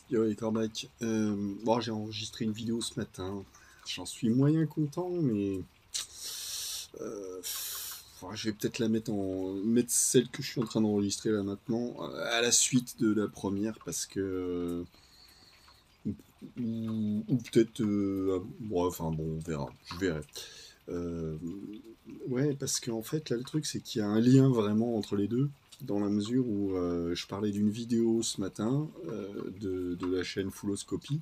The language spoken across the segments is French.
Yo les Cormac, bon, j'ai enregistré une vidéo ce matin. J'en suis moyen content, mais je vais peut-être la mettre celle que je suis en train d'enregistrer là maintenant à la suite de la première parce que ou peut-être bon, enfin bon, on verra, je verrai. Euh, ouais, parce qu'en fait là le truc c'est qu'il y a un lien vraiment entre les deux. Dans la mesure où je parlais d'une vidéo ce matin de la chaîne Fulloscopy.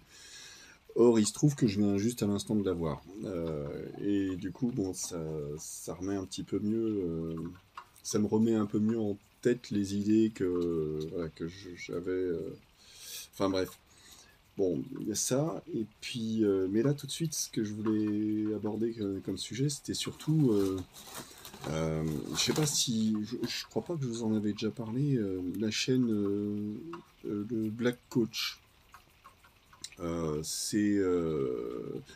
Or, il se trouve que je viens juste à l'instant de l'avoir. Et du coup, bon, ça remet un petit peu mieux. Ça me remet un peu mieux en tête les idées voilà, j'avais. Enfin bref. Bon, il y a ça. Et puis, mais là, tout de suite, ce que je voulais aborder comme sujet, c'était surtout. Je sais pas si. Je crois pas que je vous en avais déjà parlé. La chaîne le Black Coach. Oui,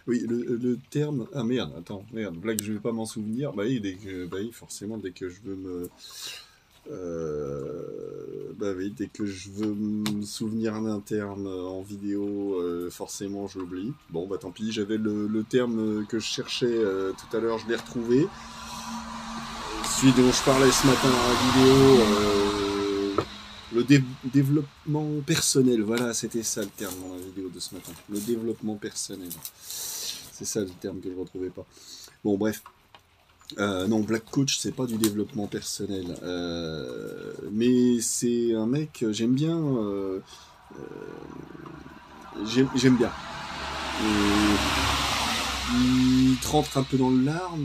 le terme. Ah merde, attends, merde, blague, je vais pas m'en souvenir. Bah oui, bah oui, forcément, dès que je veux me. Bah oui, dès que je veux me souvenir d'un terme en vidéo, forcément, j'oublie. Bon, bah tant pis, j'avais le terme que je cherchais tout à l'heure, je l'ai retrouvé. Celui dont je parlais ce matin dans la vidéo, le développement personnel, voilà, c'était ça le terme dans la vidéo de ce matin. Le développement personnel. C'est ça le terme que je ne retrouvais pas. Bon, bref. Non, Black Coach, c'est pas du développement personnel. Mais c'est un mec, j'aime bien. J'aime bien. Et il te rentre un peu dans le lard,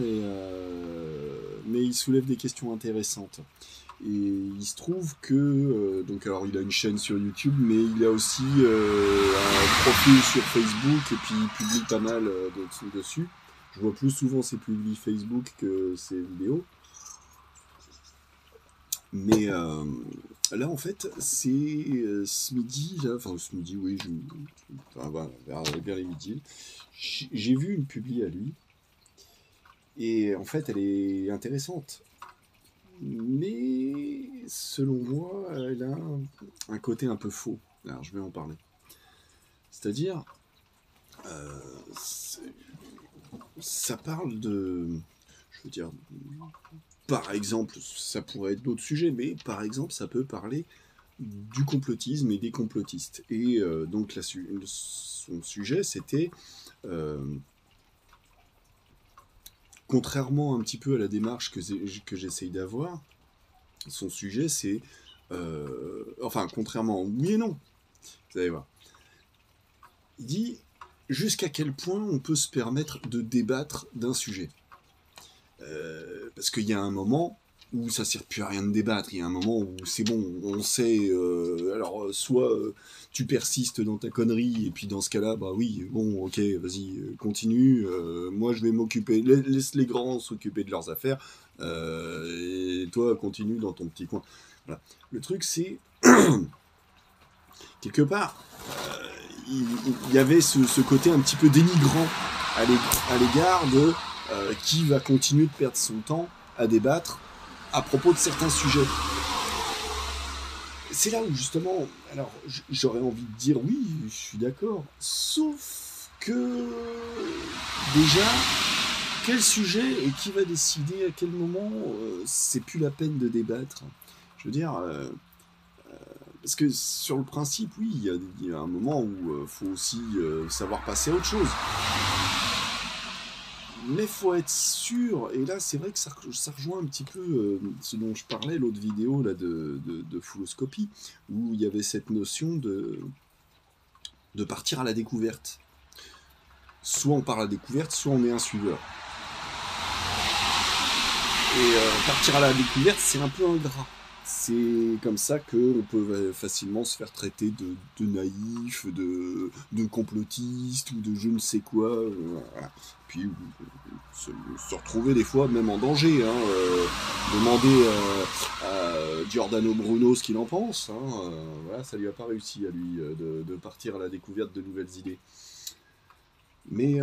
mais il soulève des questions intéressantes. Et il se trouve que, donc alors il a une chaîne sur YouTube, mais il a aussi un profil sur Facebook et puis il publie pas mal dessus. Je vois plus souvent ses publis Facebook que ses vidéos. Mais là en fait c'est ce midi, là, enfin ce midi oui, enfin, voilà, vers les midi, j'ai vu une publi à lui et en fait elle est intéressante. Mais selon moi, elle a un côté un peu faux. Alors je vais en parler. C'est-à-dire, euh, c'est- ça parle de, je veux dire, par exemple, ça pourrait être d'autres sujets, mais par exemple, ça peut parler du complotisme et des complotistes. Et donc son sujet, c'était, euh, contrairement un petit peu à la démarche que j'essaye d'avoir, son sujet, c'est, enfin, contrairement, oui et non, vous allez voir. Il dit jusqu'à quel point on peut se permettre de débattre d'un sujet. Parce qu'il y a un moment où ça ne sert plus à rien de débattre, il y a un moment où c'est bon, on sait, alors soit tu persistes dans ta connerie, et puis dans ce cas-là, bah oui, bon, ok, vas-y, continue, moi je vais m'occuper, laisse les grands s'occuper de leurs affaires, et toi continue dans ton petit coin. Voilà. Le truc c'est, quelque part, il y avait ce côté un petit peu dénigrant à l'égard de qui va continuer de perdre son temps à débattre à propos de certains sujets. C'est là où justement, alors j'aurais envie de dire oui, je suis d'accord, sauf que déjà, quel sujet et qui va décider à quel moment, c'est plus la peine de débattre. Je veux dire, parce que sur le principe, oui, il y a un moment où il faut aussi savoir passer à autre chose. Mais faut être sûr, et là c'est vrai que ça rejoint un petit peu ce dont je parlais, l'autre vidéo là, de Fulloscopy, où il y avait cette notion de partir à la découverte. Soit on part à la découverte, soit on est un suiveur. Et partir à la découverte, c'est un peu ingrat. C'est comme ça qu'on peut facilement se faire traiter de naïf, de complotiste ou de je ne sais quoi. Voilà. Puis se retrouver des fois même en danger. Hein, demander à Giordano Bruno ce qu'il en pense. Hein, voilà, ça lui a pas réussi à lui de partir à la découverte de nouvelles idées. Mais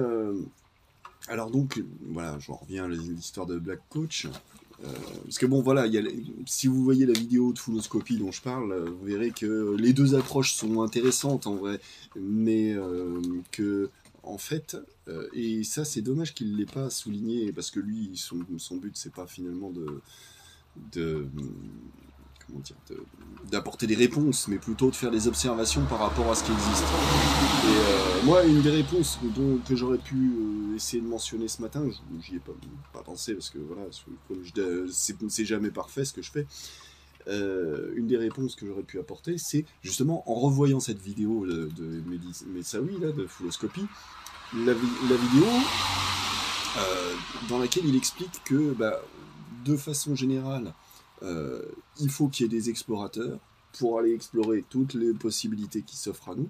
alors donc, voilà, j'en reviens à l'histoire de Black Coach. Parce que bon, voilà, si vous voyez la vidéo de Fulloscopy dont je parle, vous verrez que les deux approches sont intéressantes en vrai, mais que, en fait, et ça c'est dommage qu'il ne l'ait pas souligné, parce que lui, son but c'est pas finalement de comment dire, d'apporter des réponses, mais plutôt de faire des observations par rapport à ce qui existe. Et moi, une des réponses que j'aurais pu essayer de mentionner ce matin, j'y ai pas pensé, parce que voilà, c'est jamais parfait ce que je fais. Une des réponses que j'aurais pu apporter, c'est justement en revoyant cette vidéo de Messaoui, là, de Fulloscopy, la vidéo dans laquelle il explique que, de façon générale, il faut qu'il y ait des explorateurs pour aller explorer toutes les possibilités qui s'offrent à nous,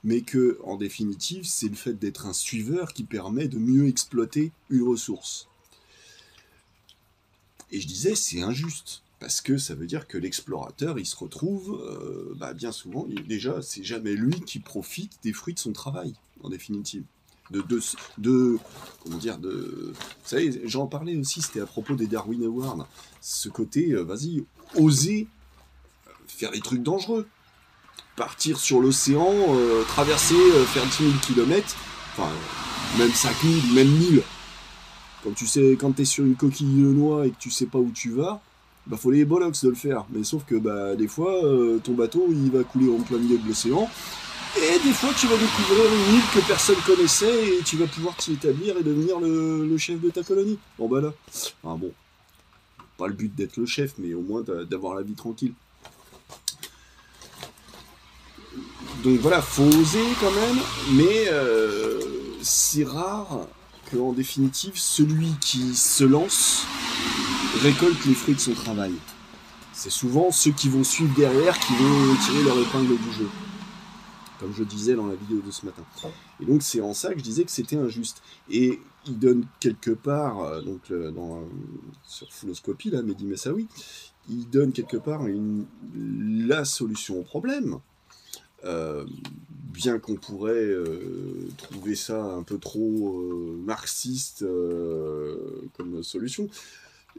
mais que, en définitive, c'est le fait d'être un suiveur qui permet de mieux exploiter une ressource. Et je disais, c'est injuste, parce que ça veut dire que l'explorateur, il se retrouve, bien souvent, déjà, c'est jamais lui qui profite des fruits de son travail, en définitive. Comment dire, vous savez, j'en parlais aussi, c'était à propos des Darwin Awards, ce côté, vas-y, oser faire des trucs dangereux, partir sur l'océan, traverser, faire 10 000 km, enfin, même 5 000, même 1000, quand t'es sur une coquille de noix et que tu sais pas où tu vas, faut les bollocks de le faire, mais sauf que, des fois, ton bateau, il va couler en plein milieu de l'océan, et des fois, tu vas découvrir une île que personne connaissait et tu vas pouvoir t'y établir et devenir le chef de ta colonie. Pas le but d'être le chef, mais au moins d'avoir la vie tranquille. Donc voilà, faut oser quand même, mais c'est rare qu'en définitive, celui qui se lance récolte les fruits de son travail. C'est souvent ceux qui vont suivre derrière qui vont tirer leur épingle du jeu, comme je disais dans la vidéo de ce matin. Et donc c'est en ça que je disais que c'était injuste. Et il donne quelque part, sur Fulloscopy, là, Mehdi Messaoui, il donne quelque part la solution au problème. Bien qu'on pourrait trouver ça un peu trop marxiste comme solution,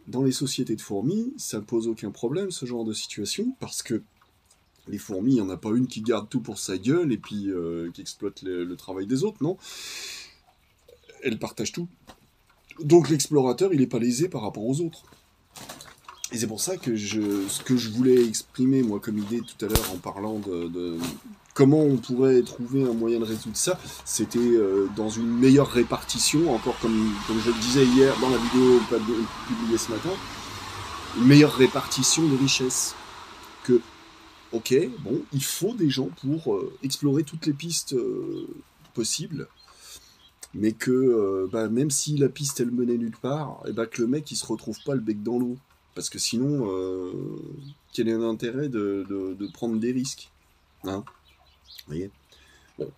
dans les sociétés de fourmis, ça ne pose aucun problème, ce genre de situation, parce que les fourmis, il n'y en a pas une qui garde tout pour sa gueule et puis qui exploite le travail des autres, non. Elles partagent tout. Donc l'explorateur, il n'est pas lésé par rapport aux autres. Et c'est pour ça que ce que je voulais exprimer, moi, comme idée tout à l'heure, en parlant de comment on pourrait trouver un moyen de résoudre ça, c'était dans une meilleure répartition, encore comme je le disais hier dans la vidéo publiée ce matin, une meilleure répartition de richesses. Que ok, bon, il faut des gens pour explorer toutes les pistes possibles, mais que même si la piste elle menait nulle part, que le mec il se retrouve pas le bec dans l'eau, parce que sinon, quel est l'intérêt de prendre des risques, hein? Vous voyez? Bon,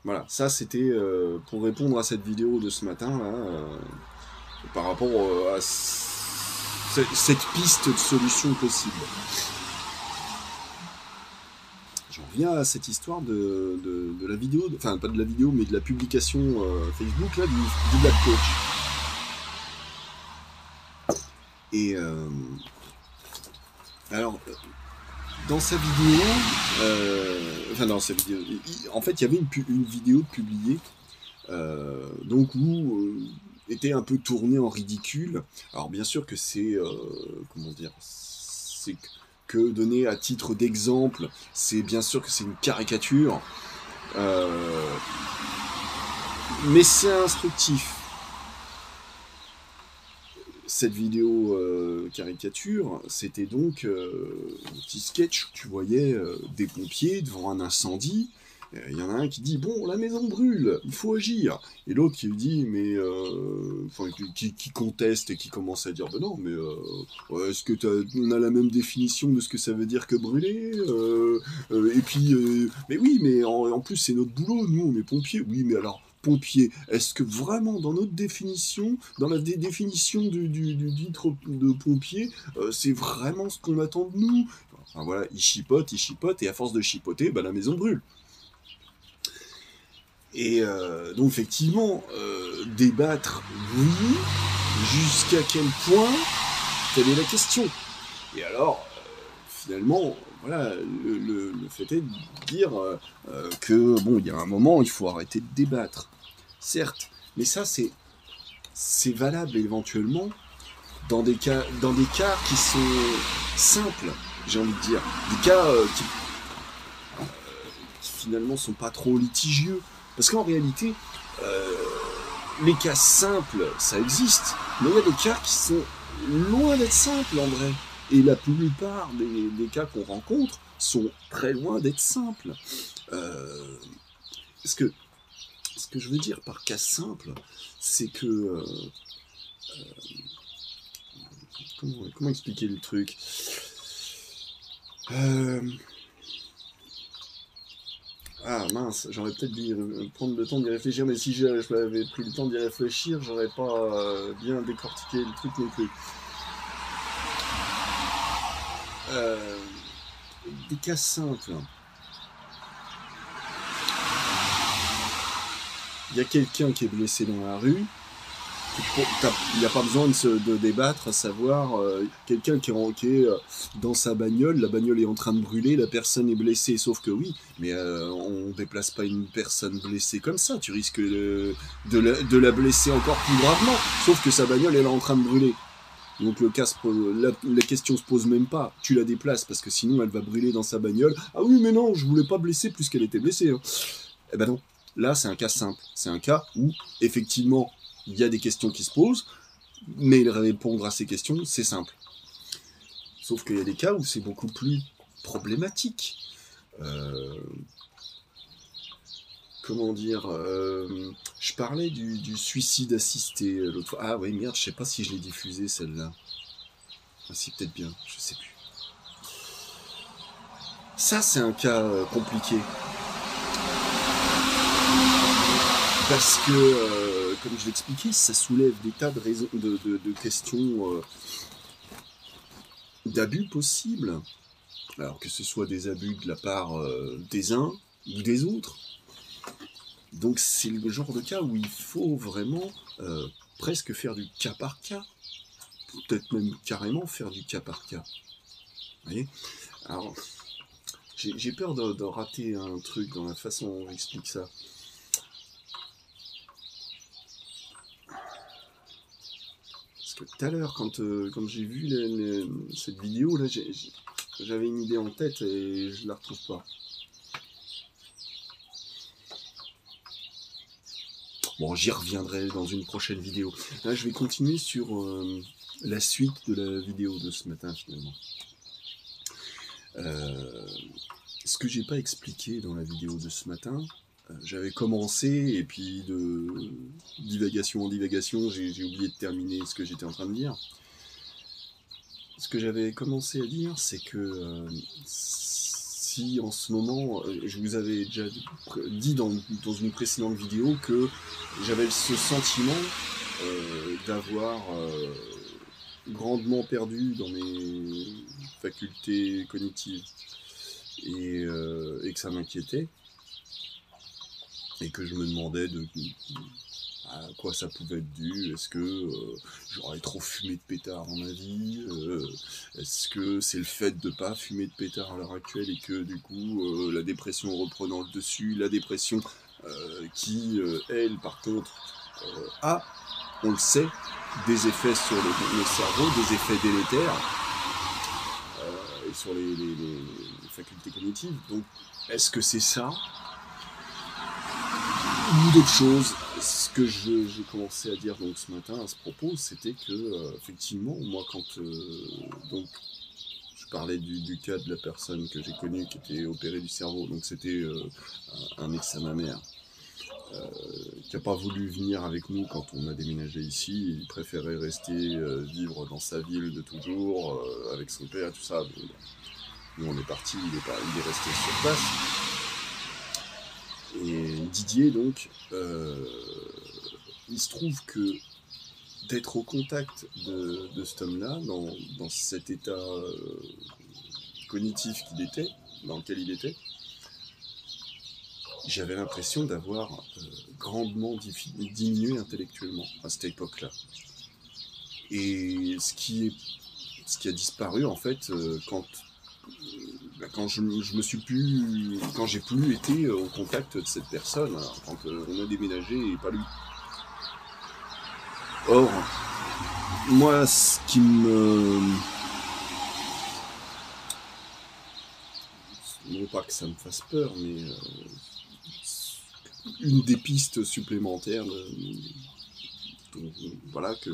voilà, ça c'était pour répondre à cette vidéo de ce matin là, par rapport à cette piste de solution possible. J'en reviens à cette histoire de la vidéo, enfin pas de la vidéo, mais de la publication Facebook là, du Black Coach. Et alors, dans sa vidéo, en fait, il y avait une vidéo publiée, donc où était un peu tourné en ridicule. Alors bien sûr que c'est, comment dire, c'est que donné à titre d'exemple, c'est bien sûr que c'est une caricature, mais c'est instructif. Cette vidéo caricature, c'était donc un petit sketch où tu voyais des pompiers devant un incendie. Il y en a un qui dit « Bon, la maison brûle, il faut agir !» Et l'autre qui lui dit « Mais... qui conteste et qui commence à dire « Ben non, mais est-ce que on a la même définition de ce que ça veut dire que brûler et puis, mais oui, mais en plus, c'est notre boulot, nous, on est pompiers. Oui, mais alors... pompier, est-ce que vraiment dans notre définition, dans la définition de pompier, c'est vraiment ce qu'on attend de nous? Enfin voilà, il chipote, et à force de chipoter, la maison brûle. Et donc effectivement, débattre, oui, jusqu'à quel point telle est la question. Et alors, finalement, voilà, le fait est de dire que, bon, il y a un moment, il faut arrêter de débattre. Certes, mais ça, c'est valable éventuellement dans des cas qui sont simples, j'ai envie de dire. Des cas qui finalement sont pas trop litigieux. Parce qu'en réalité, les cas simples, ça existe, mais il y a des cas qui sont loin d'être simples en vrai. Et la plupart des cas qu'on rencontre sont très loin d'être simples. Ce que je veux dire par cas simple, c'est que... comment expliquer le truc Ah mince, j'aurais peut-être dû prendre le temps d'y réfléchir, mais si j'avais pris le temps d'y réfléchir, j'aurais pas bien décortiqué le truc non plus. Des cas simples. Il y a quelqu'un qui est blessé dans la rue. Il n'y a pas besoin de débattre, à savoir quelqu'un qui est dans sa bagnole, la bagnole est en train de brûler, la personne est blessée, sauf que oui, mais on déplace pas une personne blessée comme ça, tu risques de la blesser encore plus gravement, sauf que sa bagnole elle est en train de brûler. Donc la question se pose même pas, tu la déplaces parce que sinon elle va brûler dans sa bagnole. Ah oui mais non, je voulais pas blesser plus qu'elle était blessée. Hein. Eh ben non, là c'est un cas simple, c'est un cas où effectivement il y a des questions qui se posent, mais répondre à ces questions c'est simple. Sauf qu'il y a des cas où c'est beaucoup plus problématique. Comment dire, je parlais du suicide assisté l'autre fois. Ah oui, merde, je sais pas si je l'ai diffusé celle-là. Ah si, peut-être bien, je sais plus. Ça, c'est un cas compliqué. Parce que, comme je l'expliquais, ça soulève des tas de raisons, de questions d'abus possibles. Alors que ce soit des abus de la part des uns ou des autres. Donc c'est le genre de cas où il faut vraiment presque faire du cas par cas. Peut-être même carrément faire du cas par cas. Vous voyez ? Alors, j'ai peur de rater un truc dans la façon dont j'explique ça. Parce que tout à l'heure, quand j'ai vu cette vidéo, là, j'avais une idée en tête et je la retrouve pas. Bon, j'y reviendrai dans une prochaine vidéo. Là, je vais continuer sur la suite de la vidéo de ce matin, finalement. Ce que j'ai pas expliqué dans la vidéo de ce matin, j'avais commencé, et puis de divagation en divagation, j'ai oublié de terminer ce que j'étais en train de dire. Ce que j'avais commencé à dire, c'est que si en ce moment, je vous avais déjà dit dans une précédente vidéo que j'avais ce sentiment d'avoir grandement perdu dans mes facultés cognitives et que ça m'inquiétait et que je me demandais à quoi ça pouvait être dû. Est-ce que j'aurais trop fumé de pétard dans ma vie, est-ce que c'est le fait de ne pas fumer de pétard à l'heure actuelle et que du coup la dépression reprenant le dessus, la dépression qui, elle, par contre, a, on le sait, des effets sur le cerveau, des effets délétères et sur les facultés cognitives. Donc, est-ce que c'est ça ou d'autres choses? Ce que j'ai commencé à dire donc ce matin à ce propos, c'était que effectivement, moi quand donc je parlais du cas de la personne que j'ai connue qui était opérée du cerveau, donc c'était un ex à ma mère qui n'a pas voulu venir avec nous quand on a déménagé ici. Il préférait rester vivre dans sa ville de toujours avec son père, tout ça. Donc, nous on est parti, il est resté sur place. Et Didier, donc, il se trouve que d'être au contact de cet homme-là, dans cet état cognitif dans lequel il était, j'avais l'impression d'avoir grandement diminué intellectuellement à cette époque-là. Et ce qui est ce qui a disparu en fait quand je me suis plus, quand j'ai plus été au contact de cette personne, hein, quand on a déménagé et pas lui. Or, moi, ce qui me... Non pas que ça me fasse peur, mais une des pistes supplémentaires voilà, que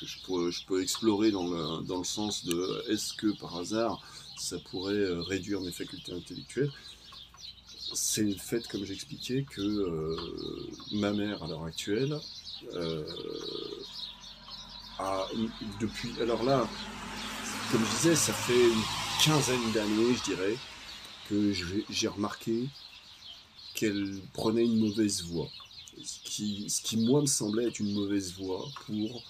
je peux explorer dans le sens de est-ce que par hasard ça pourrait réduire mes facultés intellectuelles, c'est le fait, comme j'expliquais, que ma mère à l'heure actuelle a depuis... Alors là, comme je disais, ça fait une quinzaine d'années, je dirais, que j'ai remarqué qu'elle prenait une mauvaise voie. Ce qui, moi, me semblait être une mauvaise voie pour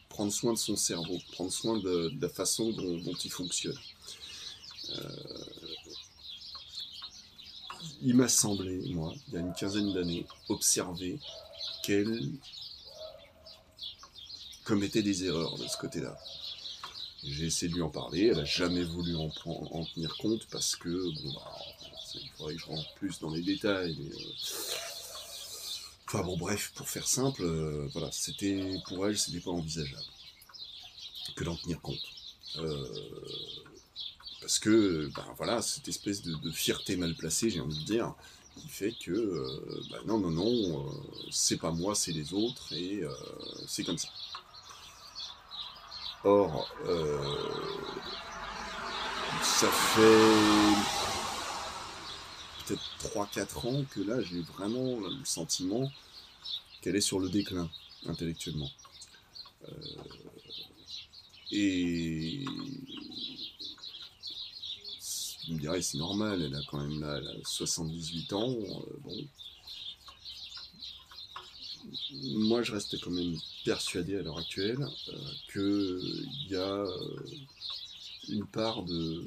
prendre soin de son cerveau, prendre soin de la façon dont il fonctionne. Il m'a semblé, moi, il y a une quinzaine d'années, observer qu'elle commettait des erreurs de ce côté-là. J'ai essayé de lui en parler, elle n'a jamais voulu en tenir compte parce que, bon, bah, il faudrait que je rentre plus dans les détails, mais... Enfin bon, bref, pour faire simple, voilà, pour elle, c'était pas envisageable que d'en tenir compte. Parce que, ben voilà, cette espèce de fierté mal placée, j'ai envie de dire, qui fait que, non, c'est pas moi, c'est les autres, et c'est comme ça. Or, ça fait peut-être 3-4 ans que là, j'ai vraiment le sentiment qu'elle est sur le déclin, intellectuellement. Et vous me direz, c'est normal, elle a quand même là, elle a 78 ans, bon. Moi, je reste quand même persuadé à l'heure actuelle qu'il y a une part de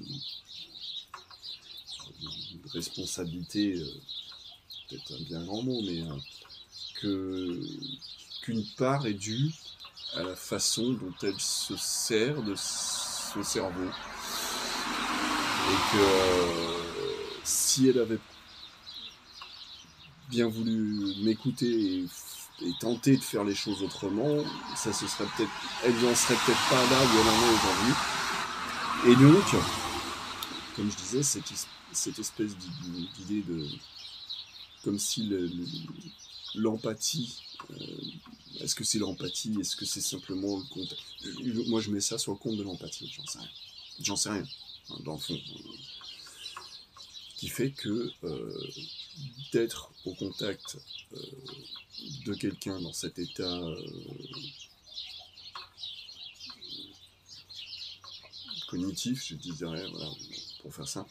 responsabilité, peut-être un bien grand mot, mais qu'une part est due à la façon dont elle se sert de son cerveau. Et que si elle avait bien voulu m'écouter et tenter de faire les choses autrement, ça se serait peut-être, elle n'en serait peut-être pas là où elle en est aujourd'hui. Et donc, comme je disais, cette espèce d'idée de... Comme si l'empathie... est-ce que c'est l'empathie? Est-ce que c'est simplement le compte? Moi, je mets ça sur le compte de l'empathie, j'en sais rien. J'en sais rien, dans le fond. Qui fait que d'être au contact de quelqu'un dans cet état cognitif, je dirais, voilà, pour faire simple,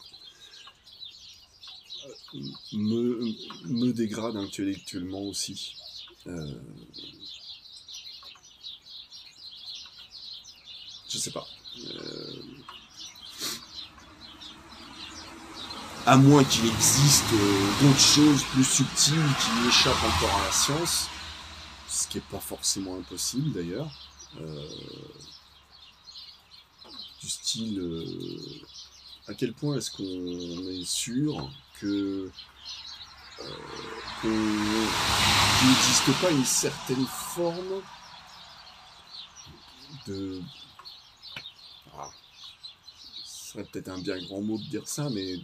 me dégrade intellectuellement aussi. Je sais pas. À moins qu'il existe d'autres choses plus subtiles qui échappent encore à la science, ce qui n'est pas forcément impossible d'ailleurs. Du style, à quel point est-ce qu'on est sûr qu'il n'existe pas une certaine forme de... ce serait peut-être un bien grand mot de dire ça, mais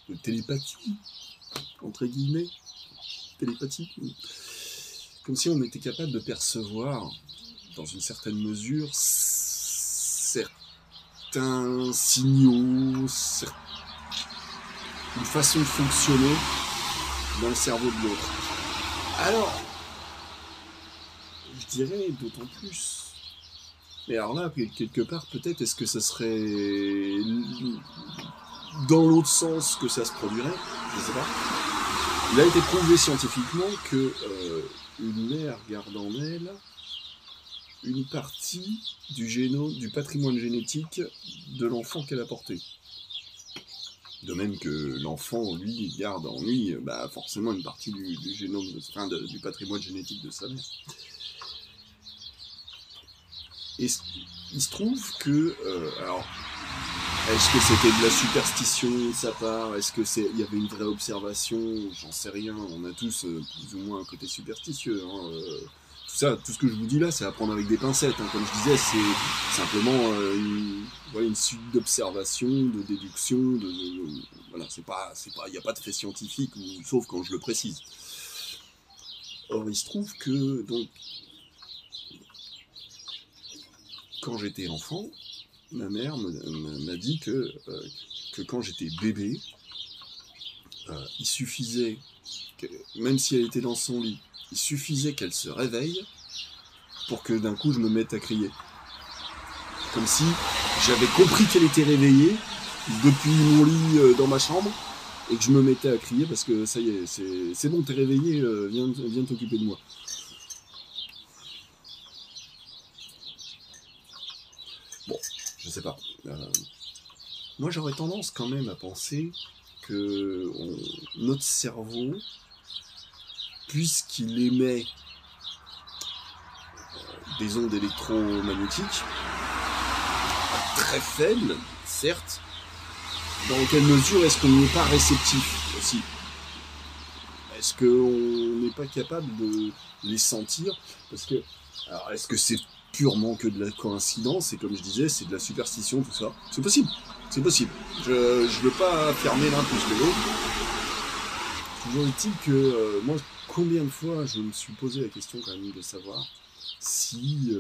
de télépathie, entre guillemets, télépathie. Comme si on était capable de percevoir, dans une certaine mesure, certains signaux, une façon de fonctionner dans le cerveau de l'autre. Alors, je dirais d'autant plus. Mais alors là, quelque part, peut-être, est-ce que ça serait dans l'autre sens que ça se produirait? Je ne sais pas. Il a été prouvé scientifiquement que une mère garde en elle une partie du patrimoine génétique de l'enfant qu'elle a porté. De même que l'enfant, lui, garde en lui forcément une partie du génome, du patrimoine génétique de sa mère. Et il se trouve que... alors, est-ce que c'était de la superstition de sa part? Est-ce que il y avait une vraie observation? J'en sais rien. On a tous plus ou moins un côté superstitieux. Hein. Tout ça, tout ce que je vous dis là, c'est à prendre avec des pincettes. Hein. Comme je disais, c'est simplement une suite d'observations, de déductions. Voilà, il n'y a pas de fait scientifique, sauf quand je le précise. Or, il se trouve que donc, quand j'étais enfant, ma mère m'a dit que quand j'étais bébé, il suffisait, même si elle était dans son lit, il suffisait qu'elle se réveille pour que d'un coup je me mette à crier. Comme si j'avais compris qu'elle était réveillée depuis mon lit dans ma chambre et que je me mettais à crier parce que ça y est, c'est bon, t'es réveillé, viens t'occuper de moi. Bon, je sais pas. Moi j'aurais tendance quand même à penser que notre cerveau, puisqu'il émet des ondes électromagnétiques, très faibles, certes, dans quelle mesure est-ce qu'on n'est pas réceptif aussi? Est-ce qu'on n'est pas capable de les sentir? Parce que, alors, est-ce que c'est purement que de la coïncidence? Et comme je disais, c'est de la superstition, tout ça. C'est possible, c'est possible. Je veux pas fermer l'un plus que l'autre. Toujours est-il que moi, combien de fois je me suis posé la question quand même de savoir si...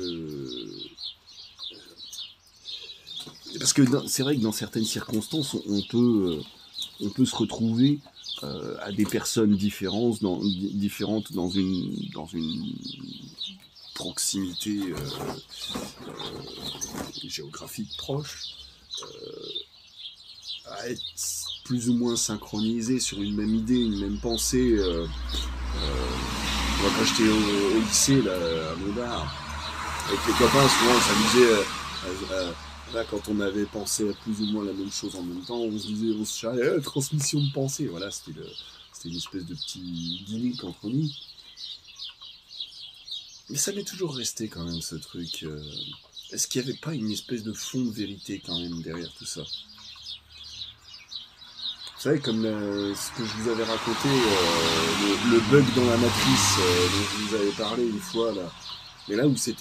parce que c'est vrai que dans certaines circonstances, on peut se retrouver à des personnes différentes dans une proximité géographique proche, à être plus ou moins synchronisé sur une même idée, une même pensée. Moi, quand j'étais au lycée, là, à Montbard, avec les copains, souvent on s'amusait là, quand on avait pensé à plus ou moins la même chose en même temps, on se charriait, transmission de pensée. Voilà, c'était une espèce de petit gimmick entre nous. Mais ça m'est toujours resté quand même, ce truc. Est-ce qu'il n'y avait pas une espèce de fond de vérité quand même derrière tout ça? Vous savez, comme ce que je vous avais raconté, le bug dans la matrice dont je vous avais parlé une fois, là. Mais là où c'est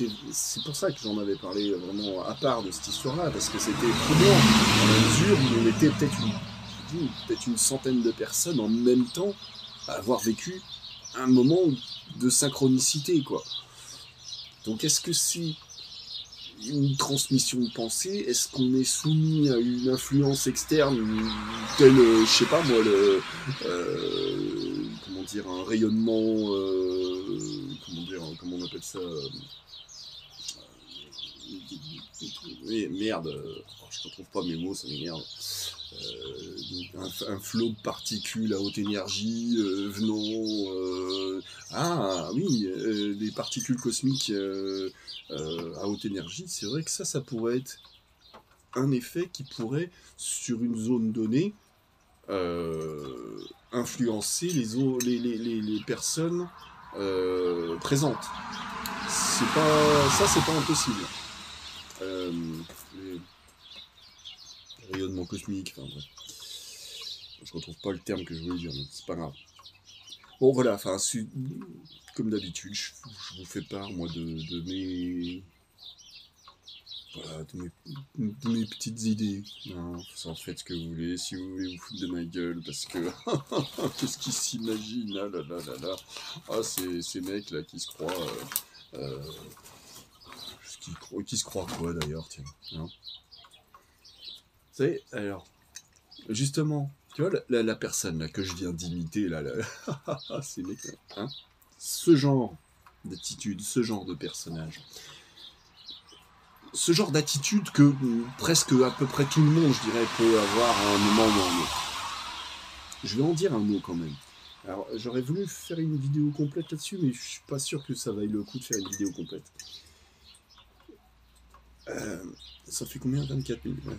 pour ça que j'en avais parlé vraiment à part de cette histoire-là, parce que c'était troublant, dans la mesure où on était peut-être une centaine de personnes en même temps à avoir vécu un moment de synchronicité, quoi. Donc est-ce que c'est une transmission de pensée? Est-ce qu'on est soumis à une influence externe, telle, je sais pas moi, comment dire, un rayonnement, comment on appelle ça, merde, je ne retrouve pas mes mots, ça m'énerve. Un flot de particules à haute énergie venant... des particules cosmiques à haute énergie, c'est vrai que ça pourrait être un effet qui pourrait, sur une zone donnée, influencer les personnes présentes. C'est pas impossible. Les rayonnements cosmiques, enfin bref. Je retrouve pas le terme que je voulais dire, mais c'est pas grave. Bon voilà, enfin, comme d'habitude, je vous fais part, moi, de mes... Voilà, de mes petites idées. Hein, en faites ce que vous voulez, si vous voulez vous foutre de ma gueule, parce que... Qu'est-ce qu'ils s'imaginent? Ah là là là là. Ah, ces mecs là qui se croient... qui se croient quoi d'ailleurs, tiens. Hein, vous savez, alors, justement, tu vois, la personne là que je viens d'imiter, là, ces mecs là, hein, ce genre d'attitude, ce genre de personnage, ce genre d'attitude que presque à peu près tout le monde, je dirais, peut avoir à un moment ou à un autre. Je vais en dire un mot quand même. Alors, j'aurais voulu faire une vidéo complète là-dessus, mais je suis pas sûr que ça vaille le coup de faire une vidéo complète. Ça fait combien? 24 minutes, ouais.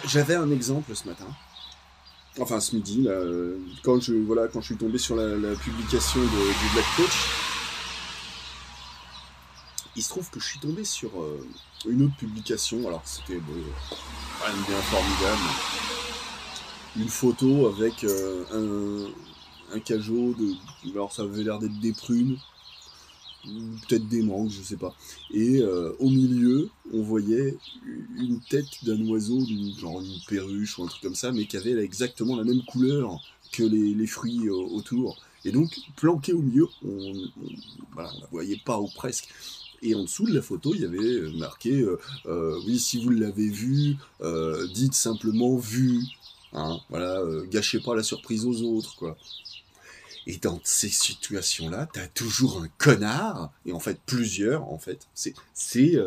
J'avais un exemple ce matin. enfin ce midi, là, quand je suis tombé sur la publication du Black Coach, il se trouve que je suis tombé sur une autre publication, alors c'était rien de bien formidable, une photo avec un cajot alors ça avait l'air d'être des prunes, peut-être des mangues, je sais pas. Et au milieu, on voyait une tête d'un oiseau, genre une perruche ou un truc comme ça, mais qui avait exactement la même couleur que les fruits autour. Et donc, planqué au milieu, voilà, on la voyait pas ou presque. Et en dessous de la photo, il y avait marqué oui, si vous l'avez vu, dites simplement vu. Hein, voilà, gâchez pas la surprise aux autres, quoi. Et dans ces situations-là, t'as toujours un connard, et en fait plusieurs, en fait. C'est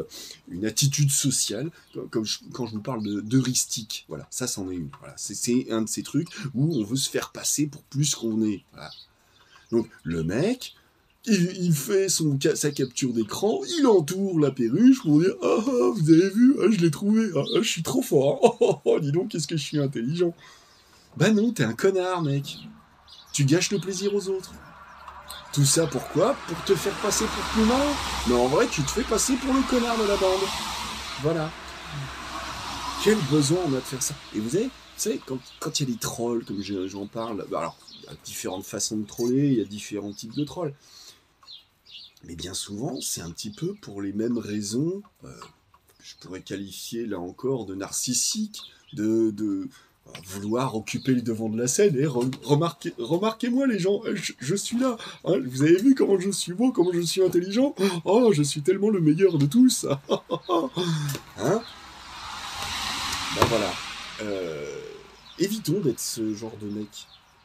une attitude sociale, quand je vous parle d'heuristique, voilà, ça c'en est une. Voilà, c'est un de ces trucs où on veut se faire passer pour plus qu'on est. Voilà. Donc le mec, il fait sa capture d'écran, il entoure la perruche pour dire ah, vous avez vu, ah, je l'ai trouvé, ah, je suis trop fort, dis donc, qu'est-ce que je suis intelligent. Bah non, t'es un connard, mec. Tu gâches le plaisir aux autres. Tout ça pourquoi? Pour te faire passer pour plus malin. Mais en vrai, tu te fais passer pour le connard de la bande. Voilà. Quel besoin on a de faire ça? Et vous savez, quand il y a des trolls, comme j'en parle, bah alors, il y a différentes façons de troller, il y a différents types de trolls. Mais bien souvent, c'est un petit peu pour les mêmes raisons, je pourrais qualifier là encore de narcissique, de vouloir occuper le devant de la scène. Et remarquez-moi les gens, je suis là. Hein, vous avez vu comment je suis beau, comment je suis intelligent? Oh, je suis tellement le meilleur de tous. Hein? Ben voilà. Évitons d'être ce genre de mec.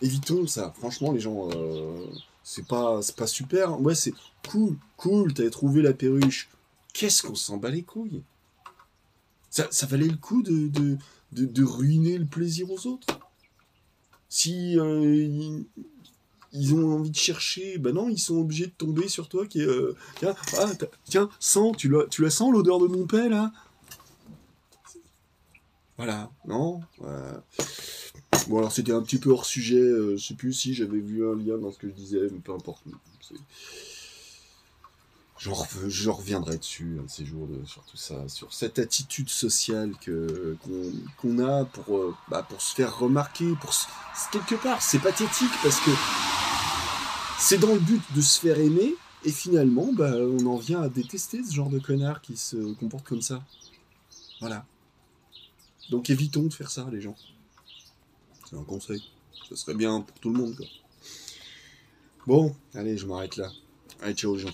Évitons ça. Franchement, les gens, c'est pas super. Ouais, c'est cool, t'avais trouvé la perruche. Qu'est-ce qu'on s'en bat les couilles? Ça valait le coup de ruiner le plaisir aux autres? Si ils ont envie de chercher, ben non, ils sont obligés de tomber sur toi qui est... tiens, sens, tu la sens l'odeur de mon paix, là? Voilà, non? Bon, alors c'était un petit peu hors sujet, je sais plus si j'avais vu un lien dans ce que je disais, mais peu importe. Je reviendrai dessus un de ces jours sur tout ça, sur cette attitude sociale qu'on a pour se faire remarquer, quelque part c'est pathétique parce que c'est dans le but de se faire aimer et finalement on en vient à détester ce genre de connard qui se comporte comme ça. Voilà. Donc évitons de faire ça les gens. C'est un conseil. Ça serait bien pour tout le monde quoi. Bon, allez je m'arrête là. Allez ciao les gens.